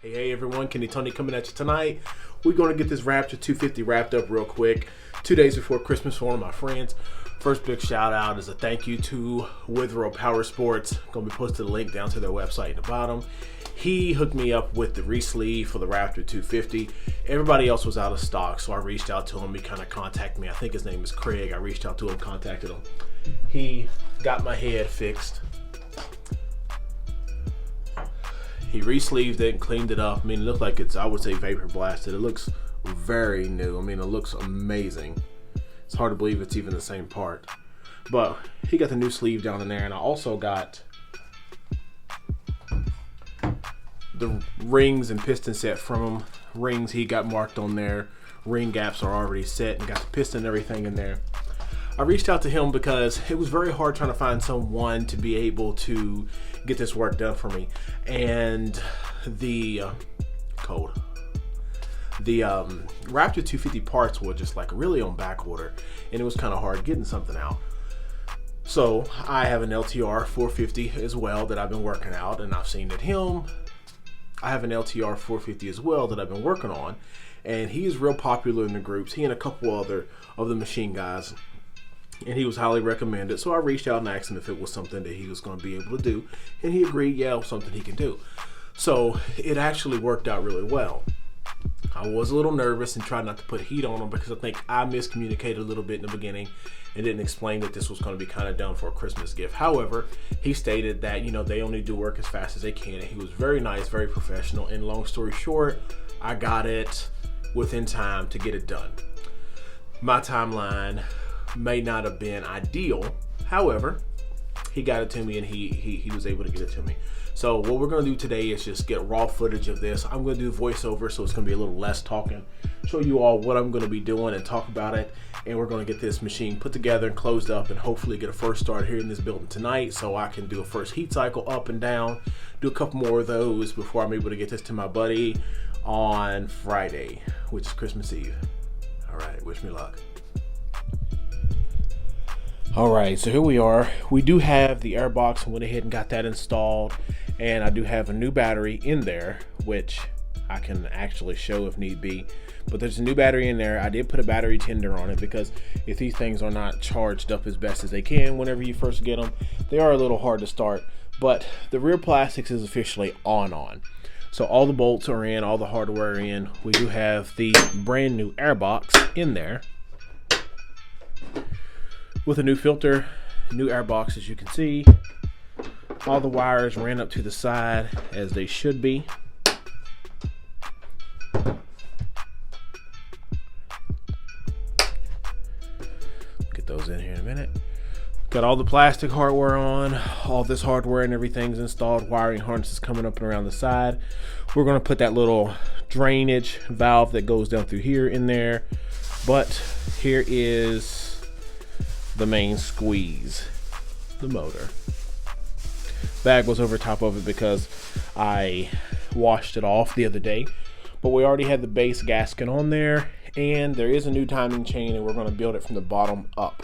Hey everyone, Kenny Tony coming at you tonight. We're going to get this Raptor 250 wrapped up real quick. 2 days before Christmas for one of my friends. First big shout out is a thank you to Woodrow Power Sports. Going to be posting a link down to their website in the bottom. He hooked me up with the re-sleeve for the Raptor 250. Everybody else was out of stock, so I reached out to him. He kind of contacted me. I think his name is Craig. I reached out to him, contacted him. He got my head fixed. He re-sleeved it and cleaned it up. I mean, it looked like it's, I would say, vapor blasted. It looks very new. I mean, it looks amazing. It's hard to believe it's even the same part. But he got the new sleeve down in there, and I also got the rings and piston set from him. Rings he got marked on there. Ring gaps are already set, and got the piston and everything in there. I reached out to him because it was very hard trying to find someone to be able to get this work done for me. And the Raptor 250 parts were just like really on back order, and it was kind of hard getting something out. So I have an LTR 450 as well that I've been working out, and I've seen that I have an LTR 450 as well that I've been working on, and he is real popular in the groups. He and a couple other of the machine guys. And he was highly recommended. So I reached out and asked him if it was something that he was going to be able to do. And he agreed, yeah, it was something he can do. So it actually worked out really well. I was a little nervous and tried not to put heat on him because I think I miscommunicated a little bit in the beginning and didn't explain that this was going to be kind of done for a Christmas gift. However, he stated that, they only do work as fast as they can. And he was very nice, very professional. And long story short, I got it within time to get it done. My timeline may not have been ideal. However, he got it to me, and he was able to get it to me. So what we're going to do today is just get raw footage of this. I'm going to do voiceover, so it's going to be a little less talking. Show you all what I'm going to be doing and talk about it. And we're going to get this machine put together and closed up, and hopefully get a first start here in this building tonight, so I can do a first heat cycle up and down, do a couple more of those before I'm able to get this to my buddy on Friday, which is Christmas Eve. All right, wish me luck. Alright, so here we are. We do have the air box. I went ahead and got that installed, and I do have a new battery in there, which I can actually show if need be. But there's a new battery in there. I did put a battery tender on it because if these things are not charged up as best as they can whenever you first get them, they are a little hard to start. But the rear plastics is officially on. So all the bolts are in, all the hardware are in. We do have the brand new air box in there, with a new filter, new air box, as you can see. All the wires ran up to the side as they should be. Get those in here in a minute. Got all the plastic hardware on, all this hardware and everything's installed. Wiring harnesses coming up and around the side. We're gonna put that little drainage valve that goes down through here in there. But here is the main squeeze, the motor. Bag was over top of it because I washed it off the other day, but we already had the base gasket on there, and there is a new timing chain, and we're going to build it from the bottom up.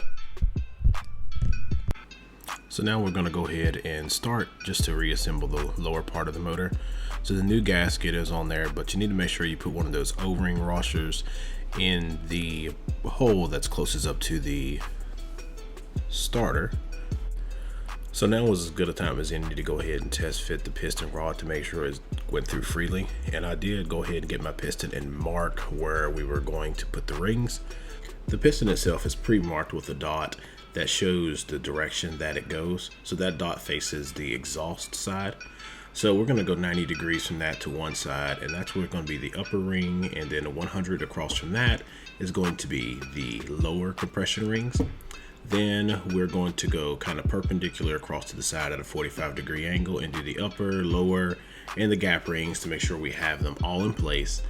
So now we're going to go ahead and start just to reassemble the lower part of the motor. So the new gasket is on there, but you need to make sure you put one of those O-ring washers in the hole that's closest up to the starter. So now was as good a time as any to go ahead and test fit the piston rod to make sure it went through freely, and I did go ahead and get my piston and mark where we were going to put the rings. The piston itself is pre-marked with a dot that shows the direction that it goes, so that dot faces the exhaust side. So we're going to go 90 degrees from that to one side, and that's where it's going to be the upper ring, and then a 100 across from that is going to be the lower compression rings. Then we're going to go kind of perpendicular across to the side at a 45-degree angle and do the upper, lower, and the gap rings to make sure we have them all in place.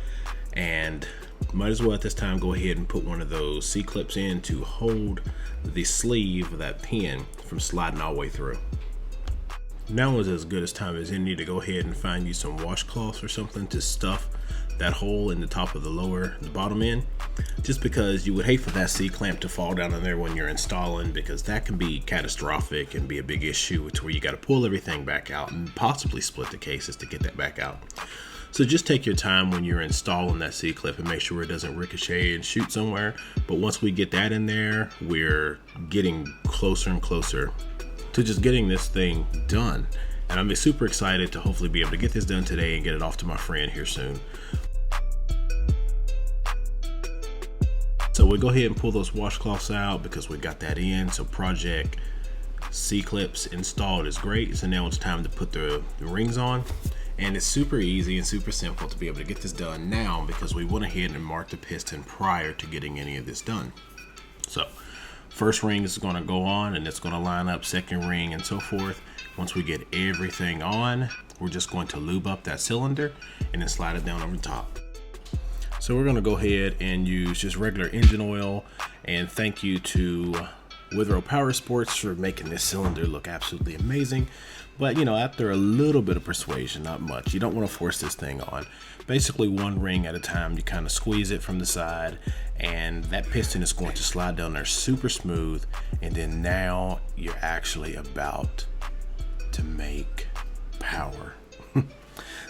And might as well at this time go ahead and put one of those C-clips in to hold the sleeve of that pin from sliding all the way through. Now is as good as time as any to go ahead and find you some washcloths or something to stuff that hole in the top of the bottom end, just because you would hate for that C-clamp to fall down in there when you're installing, because that can be catastrophic and be a big issue to where you got to pull everything back out and possibly split the cases to get that back out. So just take your time when you're installing that C-clip and make sure it doesn't ricochet and shoot somewhere. But once we get that in there, we're getting closer and closer to just getting this thing done. And I'm super excited to hopefully be able to get this done today and get it off to my friend here soon. So we'll go ahead and pull those washcloths out because we got that in. So project C-clips installed is great. So now it's time to put the rings on. And it's super easy and super simple to be able to get this done now because we went ahead and marked the piston prior to getting any of this done. So first ring is going to go on and it's going to line up, second ring and so forth. Once we get everything on, we're just going to lube up that cylinder and then slide it down over the top. So we're going to go ahead and use just regular engine oil, and thank you to Woodrow Power Sports for making this cylinder look absolutely amazing. But you know, after a little bit of persuasion, not much, you don't want to force this thing on. Basically one ring at a time, you kind of squeeze it from the side and that piston is going to slide down there super smooth. And then now you're actually about to make power.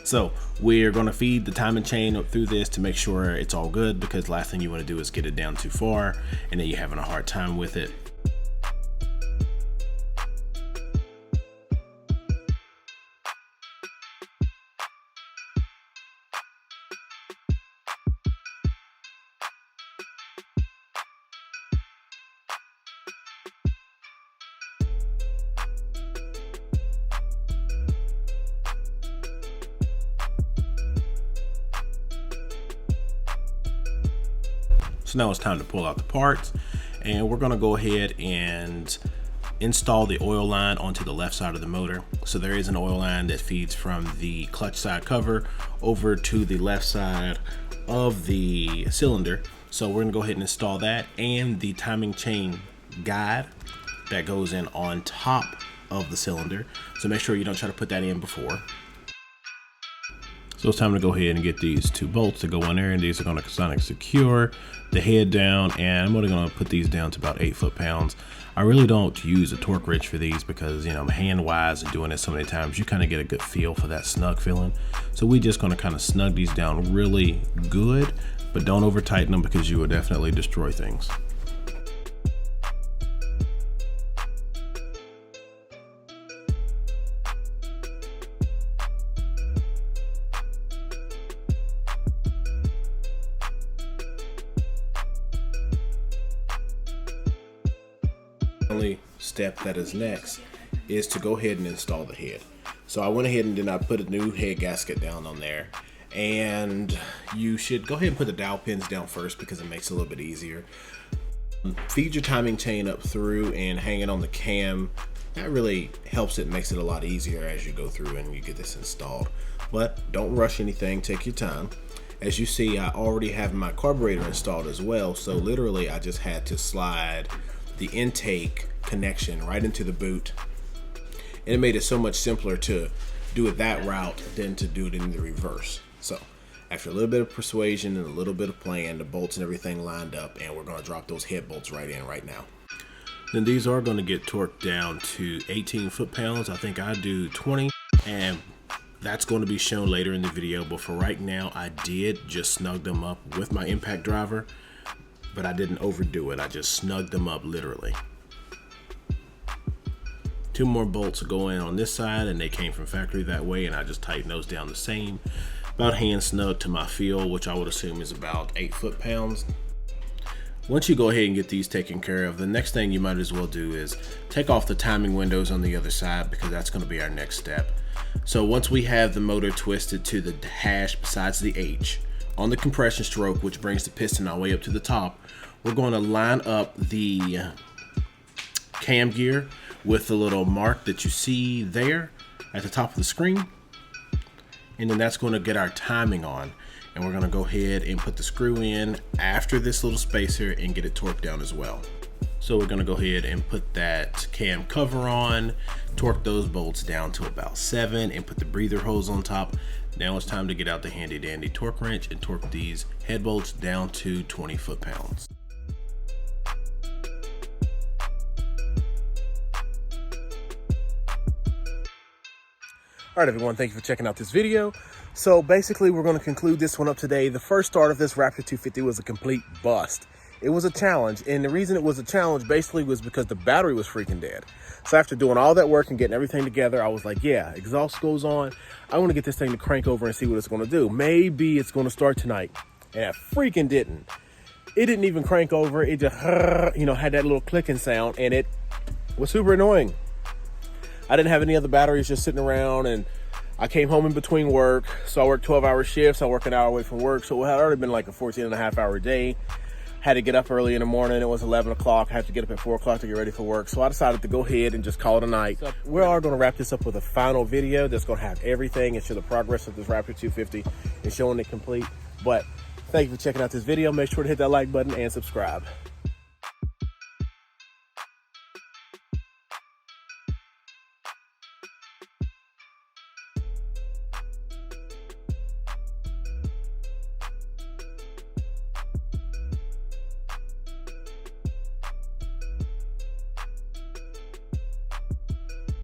So we're going to feed the timing chain up through this to make sure it's all good, because the last thing you want to do is get it down too far and then you're having a hard time with it. So now it's time to pull out the parts, and we're going to go ahead and install the oil line onto the left side of the motor. So there is an oil line that feeds from the clutch side cover over to the left side of the cylinder. So we're going to go ahead and install that, and the timing chain guide that goes in on top of the cylinder. So make sure you don't try to put that in before. So it's time to go ahead and get these two bolts to go in there, and these are going to secure the head down, and I'm only going to put these down to about 8 foot-pounds. I really don't use a torque wrench for these because, you know, hand-wise and doing it so many times, you kind of get a good feel for that snug feeling. So we're just going to kind of snug these down really good, but don't over tighten them because you will definitely destroy things. Only step that is next is to go ahead and install the head. So I went ahead and then I put a new head gasket down on there, and you should go ahead and put the dowel pins down first because it makes it a little bit easier. Feed your timing chain up through and hang it on the cam. That really helps it, makes it a lot easier as you go through and you get this installed. But don't rush anything, take your time. As you see, I already have my carburetor installed as well, so literally I just had to slide the intake connection right into the boot, and it made it so much simpler to do it that route than to do it in the reverse. So after a little bit of persuasion and a little bit of playing, the bolts and everything lined up, and we're going to drop those head bolts right in right now. Then these are going to get torqued down to 18 foot-pounds. I think I do 20, and that's going to be shown later in the video, but for right now I did just snug them up with my impact driver, but I didn't overdo it. I just snugged them up literally. 2 more bolts go in on this side, and they came from factory that way, and I just tightened those down the same, about hand snug to my feel, which I would assume is about 8 foot-pounds. Once you go ahead and get these taken care of, the next thing you might as well do is take off the timing windows on the other side, because that's going to be our next step. So once we have the motor twisted to the hash besides the H on the compression stroke, which brings the piston all the way up to the top, we're going to line up the cam gear with the little mark that you see there at the top of the screen, and then that's going to get our timing on, and we're going to go ahead and put the screw in after this little spacer and get it torqued down as well. So we're going to go ahead and put that cam cover on, torque those bolts down to about 7, and put the breather hose on top. Now it's time to get out the handy dandy torque wrench and torque these head bolts down to 20 foot-pounds. All right, everyone, thank you for checking out this video. So basically, we're going to conclude this one up today. The first start of this Raptor 250 was a complete bust. It was a challenge, and the reason it was a challenge basically was because the battery was freaking dead. So after doing all that work and getting everything together, I was like, yeah, exhaust goes on. I want to get this thing to crank over and see what it's going to do. Maybe it's going to start tonight. And it freaking didn't. It didn't even crank over. It just, had that little clicking sound, and it was super annoying. I didn't have any other batteries just sitting around, and I came home in between work. So I worked 12-hour shifts. I work an hour away from work. So it had already been like a 14-and-a-half-hour day. Had to get up early in the morning. It was 11 o'clock. I had to get up at 4 o'clock to get ready for work. So I decided to go ahead and just call it a night. So we are going to wrap this up with a final video that's going to have everything and show the progress of this Raptor 250 and showing it complete. But thank you for checking out this video. Make sure to hit that like button and subscribe.